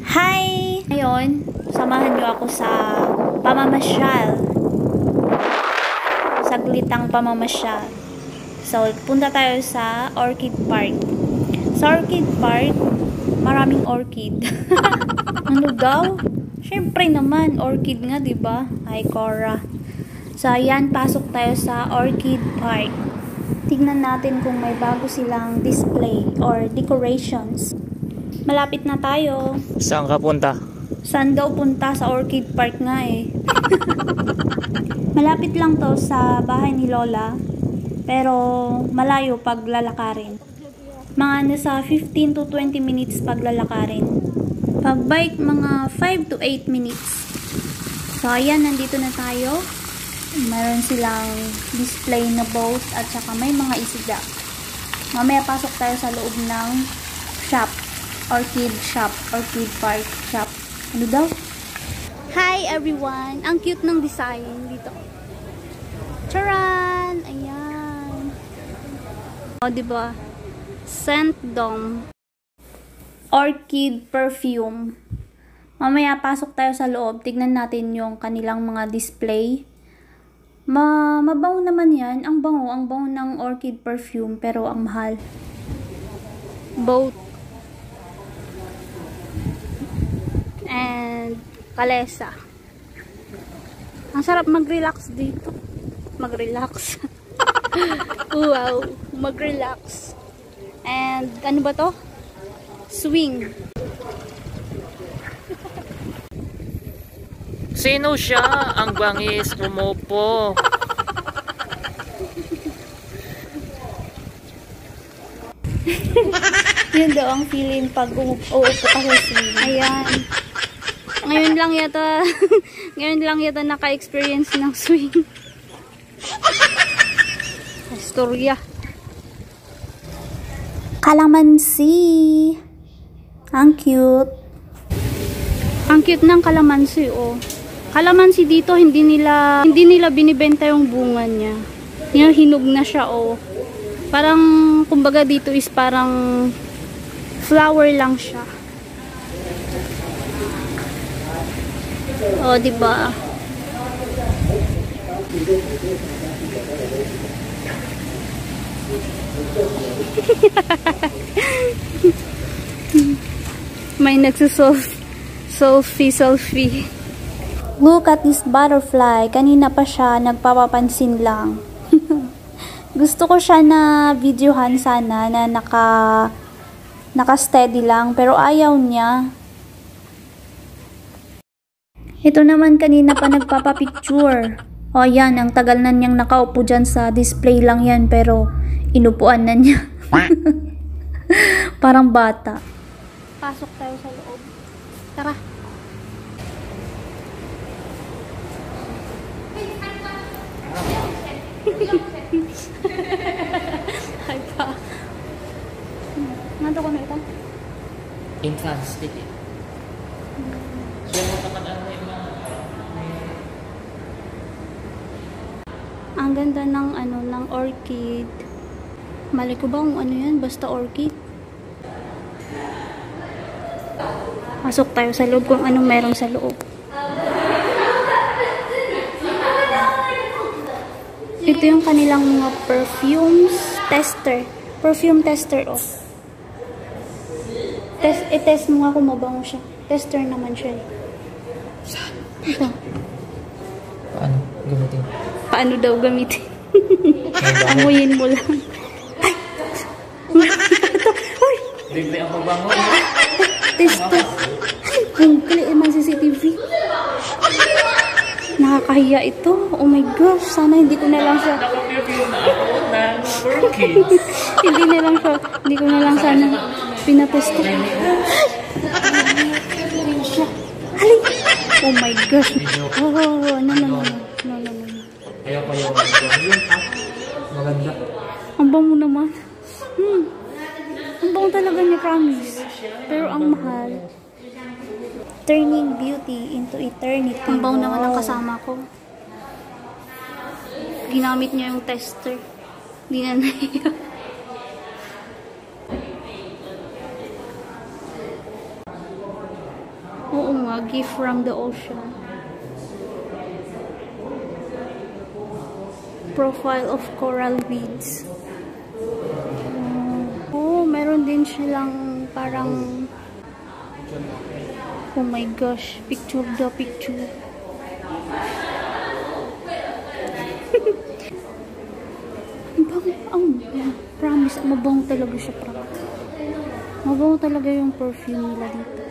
Hi! Ngayon, samahan niyo ako sa pamamasyal. Saglitang pamamasyal. So, punta tayo sa Orchid Park. Sa Orchid Park, maraming orchid. Ano daw? Siyempre naman, orchid nga, diba? Ay, Cora. So, ayan, pasok tayo sa Orchid Park. Tignan natin kung may bago silang display or decorations. Malapit na tayo. Saan ka punta? Saan daw punta? Sa Orchid Park nga eh. Malapit lang to sa bahay ni Lola. Pero malayo pag lalakarin. Mga nasa 15 to 20 minutes pag lalakarin. Pag bike, mga 5 to 8 minutes. So ayan, nandito na tayo. Mayroon silang display na boat at saka may mga isda. Mamaya pasok tayo sa loob ng shop. Orchid shop. Orchid Park shop. Ano daw? Hi everyone! Ang cute ng design dito. Charan! Ayan. O, diba? Scent Dome. Orchid perfume. Mamaya pasok tayo sa loob. Tignan natin yung kanilang mga display. Mabango naman yan. Ang bango ng orchid perfume. Pero ang mahal. Boat. And kalesa. Ang sarap mag-relax dito. Mag-relax. Wow. Mag-relax. And ano ba to? Swing. Sino siya? Ang bangis, umupo. Yun daw ang feeling pag uupo ka sa swing. Ayan. Ngayon lang yata naka-experience ng swing. Istorya. Kalamansi. Ang cute. Ang cute ng kalamansi, oh. Kalamansi dito hindi nila binibenta yung bunga niya. Yung hinog na siya, oh. Parang kumbaga dito is parang flower lang siya. Oh, diba? May selfie. Look at this butterfly. Kanina pa siya nagpapapansin lang. Gusto ko siya na videohan sana na naka-steady lang pero ayaw niya. Ito naman kanina pa nagpapapicture. O yan, ang tagal na niyang nakaupo dyan sa display lang yan pero inupuan na niya. Parang bata. Pasok tayo sa loob. Tara. Ay pa. Nandito ko na ito? Entrance ticket. Ang ganda ng orchid. Mali ko ba kung ano yan? Basta orchid. Pasok tayo sa loob kung anong meron sa loob. Ito yung kanilang mga perfumes tester. Perfume tester, oh. I-test mo nga kung mabango siya. Tester naman siya, eh. Ito. Paano gamitin? Paano daw gamitin? Amuyin mo lang. Ay! Ito! Uy! Libre ang pagbango. Tester. Ang kali naman CCTV. Nakakahiya ito. Oh my gosh. Sana hindi ko na lang siya. Hindi ko na lang sana pinatesta. Halay! Oh my gosh. Oh, no. Ayaw pa yung maganda. Ang bango naman. Ang bango talaga niya, promise. Pero ang mahal. Turning beauty into eternity. Ang bango naman ang kasama ko. Ginamit niya yung tester. Hindi na naiyak. Oo nga, gift from the ocean. Profile of coral weeds. Meron din silang parang, oh my gosh, picture the picture. Promise, mabango talaga siya, promise. Mabango talaga yung perfume nila dito.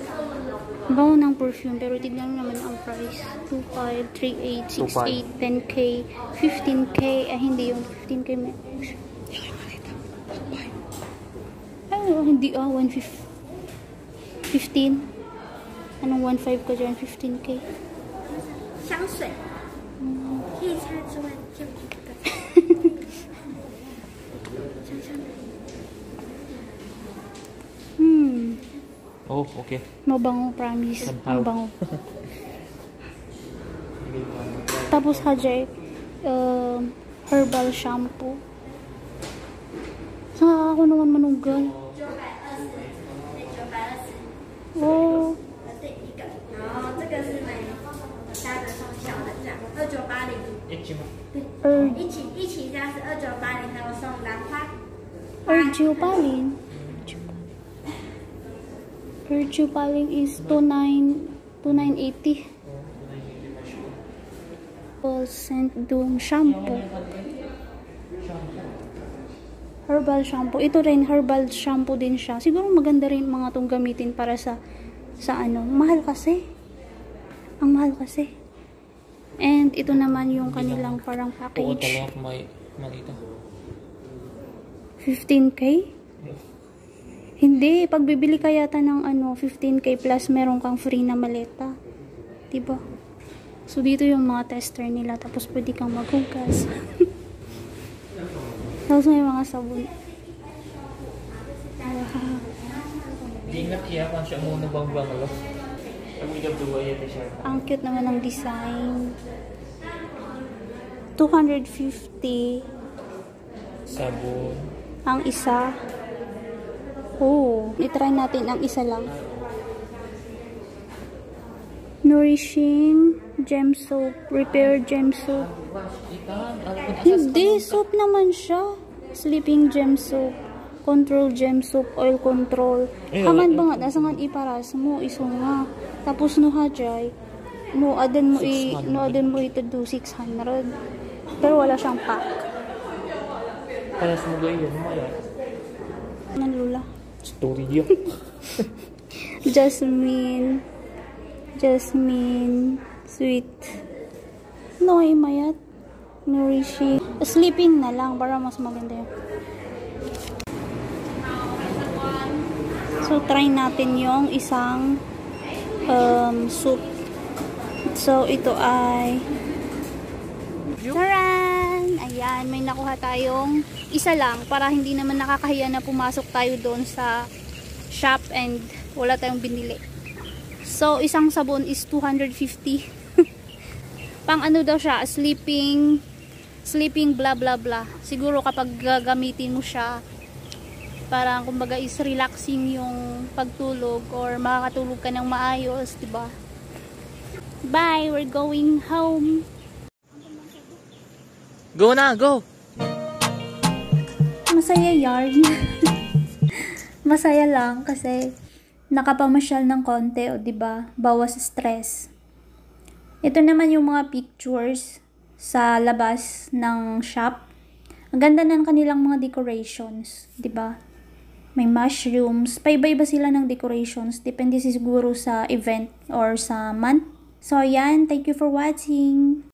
Mabango ng perfume, pero tignan naman ang price. 2.5, 3.8, 6.8, 10K, 15K, hindi yung 15K may. Hindi 1.5. 15. Anong 1.5 ka dyan? 15K. 香水，可以擦之外就一个，香香的。 Oh, okay. Mabango, promise. Somehow. Mabango. Tapos Hajay, herbal shampoo. Saan ako naman manugal? 哦，这一个，然后这个是买加的送小的这样，2980。对，一起这样是2980，还有送兰花。 Erjupaling. Erjupaling is 2980. Scent Doom shampoo. Herbal shampoo. Ito rin, herbal shampoo din siya. Siguro maganda rin mga itong gamitin para sa ano. Mahal kasi. Ang mahal kasi. And ito naman yung kanilang parang package. 15K? Hindi. Pag bibili ka yata ng 15K plus, meron kang free na maleta. Diba? So, dito yung mga tester nila. Tapos, pwede kang maghugas. Tapos, may mga sabon. Ang cute naman ng design. 250 Sabon. ang isa. Oh, i-try natin ang isa lang. Nourishing gem soap, repair gem soap. Hindi, soap naman siya. Sleeping gem soap, control gem soap, oil control. Haman ba nga, nasangan iparas mo, iso nga. Tapos no hajay, no adan mo ito do 600. Pero wala siyang pack. Para sa mga yun, maya. Nalula. Story yun. Jasmine, sweet. No, mayat. Nourishing. Sleeping na lang para mas maganda yun. So, try natin yung isang soup. So, ito ay taran! Ayan, may nakuha tayong isa lang para hindi naman nakakahiya na pumasok tayo doon sa shop and wala tayong binili. So, isang sabon is 250. Pang ano daw siya, sleeping blah blah blah. Siguro kapag gagamitin mo siya, parang kumbaga is relaxing yung pagtulog or makakatulog ka ng maayos, diba? Bye! We're going home! Go na, go! Masaya yarn. Masaya lang kasi nakapamasyal ng konti, o diba? Bawas stress. Ito naman yung mga pictures sa labas ng shop. Ang ganda ng kanilang mga decorations, diba? May mushrooms. Paiba-iba sila ng decorations. Depende siguro sa event or sa month. So, yan. Thank you for watching.